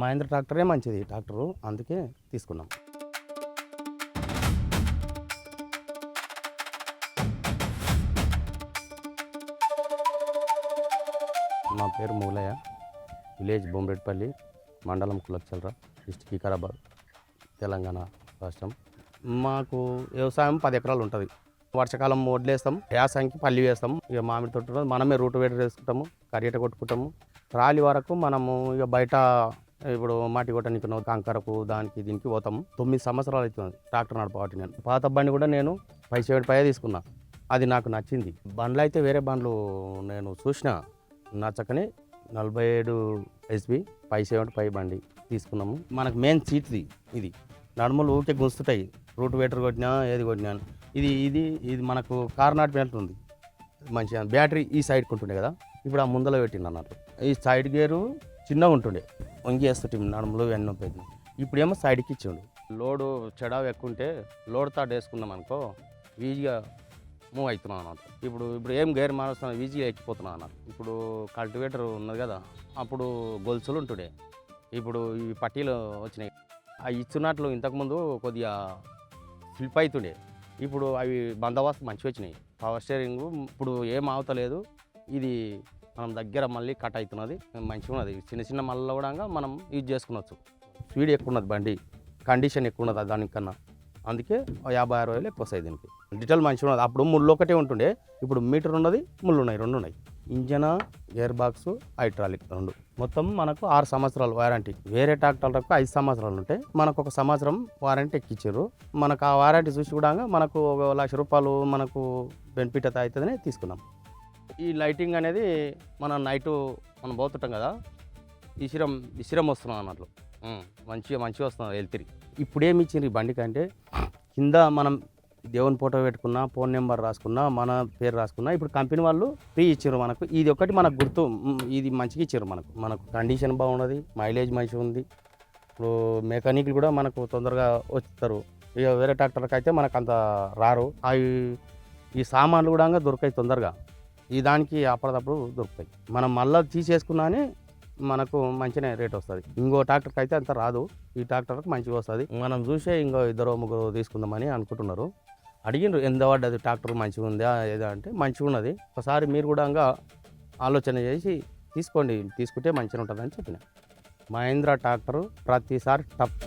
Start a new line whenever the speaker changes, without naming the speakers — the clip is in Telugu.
మహేంద్ర ట్రాక్టరే మంచిది ట్రాక్టరు, అందుకే తీసుకున్నాం. నా పేరు మూలయ్య, విలేజ్ బొంబెట్పల్లి, మండలం కులక్చల్రా, డిస్ట్రిక్ట్ వికారాబాద్, తెలంగాణ రాష్ట్రం. మాకు వ్యవసాయం 10 ఎకరాలు ఉంటుంది. వర్షాకాలం వడ్లేస్తాం, యాసంగి పల్లి వేస్తాం. ఇక మామిడి తోట మనమే రూట్ వేటర్ వేసుకుంటాము, కరియట కొట్టుకుంటాము. ట్రాలీ వరకు మనము ఇక బయట ఇప్పుడు మాటి కొట్టడానికి కంకరకు దానికి దీనికి పోతాము. 9 సంవత్సరాలు అవుతుంది ట్రాక్టర్ నడపబట్టి. నేను పాత బండి కూడా నేను 575 తీసుకున్నా, అది నాకు నచ్చింది. బండ్లు అయితే వేరే బండ్లు నేను చూసిన నచ్చకని 47 SB 575 బండి తీసుకున్నాము. మనకు మెయిన్ సీట్ది ఇది, నడుములు ఊకే గుంచుతాయి, రూట్ వేటర్ కొట్టినా ఏది కొట్టినా. ఇది ఇది ఇది మనకు కార్ నాటినట్టు ఉంది మంచిగా. బ్యాటరీ ఈ సైడ్కి ఉంటుండే కదా, ఇప్పుడు ఆ ముందర పెట్టింది అన్నట్టు. ఈ సైడ్ గేరు చిన్నగా ఉంటుండే, వంగి వేస్తుంటే నడుములు ఎన్నో పెద్ద. ఇప్పుడేమో సైడ్కి ఇచ్చిండు. లోడు చెడావు ఎక్కువ ఉంటే లోడ్ తాడు వేసుకున్నాం అనుకో, ఈజీగా మూవ్ అవుతున్నాం అన్నట్టు. ఇప్పుడు ఏం గేర్ మారుస్తున్నాం, ఈజీగా ఎక్కిపోతున్నాం అన్నట్టు. ఇప్పుడు కల్టివేటర్ ఉన్నది కదా, అప్పుడు గొలుసులు ఉంటుండే, ఇప్పుడు ఈ పట్టీలు వచ్చినాయి. అవి ఇచ్చినట్లు ఇంతకుముందు కొద్దిగా స్లిప్ అవుతుండే, ఇప్పుడు అవి బందోబస్తు మంచిగా వచ్చినాయి. పవర్ స్టీరింగ్ ఇప్పుడు ఏం అవతలేదు, ఇది మనం దగ్గర మళ్ళీ కట్ అవుతున్నది, మంచిగా ఉన్నది. చిన్న చిన్న మళ్ళీ కూడా మనం యూజ్ చేసుకునవచ్చు. స్పీడ్ ఎక్కువ ఉన్నది బండి, కండిషన్ ఎక్కువ ఉన్నది దానికన్నా, అందుకే 50-60 ఎక్కువ వస్తాయి దీనికి. డీటెయిల్ మంచిగా ఉన్నది. అప్పుడు ముళ్ళు ఒకటే ఉంటుండే, ఇప్పుడు మీటర్ ఉన్నది, ముళ్ళు ఉన్నాయి, 2 ఉన్నాయి. Engine, gear box, hydraulic 2. మొత్తం మనకు 6 సంవత్సరాలు వారంటీ. వేరే ట్రాక్టర్లకు 5 సంవత్సరాలు ఉంటాయి, మనకు 1 సంవత్సరం వారంటీ ఎక్కించారు. మనకు ఆ వారంటీ చూసి కూడా మనకు 1,00,000 రూపాయలు మనకు బెనిఫిట్ అయితే అవుతుందని తీసుకున్నాం. ఈ లైటింగ్ అనేది మనం నైటు మనం పోతుంటాం కదా, విసిరం వస్తున్నాం అన్నట్లు, మంచిగా వస్తున్నాం వెళ్తిరి. ఇప్పుడు ఏమి ఇచ్చిండ్రు ఈ బండికి అంటే, కింద మనం దేవుని ఫోటో పెట్టుకున్నా, ఫోన్ నెంబర్ రాసుకున్నా, మన పేరు రాసుకున్నా, ఇప్పుడు కంపెనీ వాళ్ళు ఫ్రీ ఇచ్చారు మనకు. ఇది ఒకటి మనకు గుర్తు, ఇది మంచిగా ఇచ్చారు మనకు కండిషన్ బాగున్నది, మైలేజ్ మంచిగా ఉంది. ఇప్పుడు మెకానిక్లు కూడా మనకు తొందరగా వస్తారు. ఇక వేరే ట్రాక్టర్కి అయితే మనకు అంత రారు. అవి ఈ సామాన్లు కూడా దొరుకుతాయి తొందరగా, ఈ దానికి అప్పటికప్పుడు దొరుకుతాయి. మనం మళ్ళీ తీసేసుకున్నా అని మనకు మంచిగా రేట్ వస్తుంది. ఇంకో ట్రాక్టర్కి అయితే అంత రాదు, ఈ ట్రాక్టర్కి మంచిగా వస్తుంది. మనం చూసే ఇంకో 2-3 తీసుకుందామని అనుకుంటున్నారు. అడిగిండ్రు ఎంత పడ్డది ట్రాక్టర్, మంచిగా ఉందా ఏదో అంటే, మంచిగా ఉన్నది, ఒకసారి మీరు కూడా ఆలోచన చేసి తీసుకుంటే మంచిగా ఉంటుందని చెప్పిన. మహేంద్ర ట్రాక్టరు ప్రతిసారి టప్.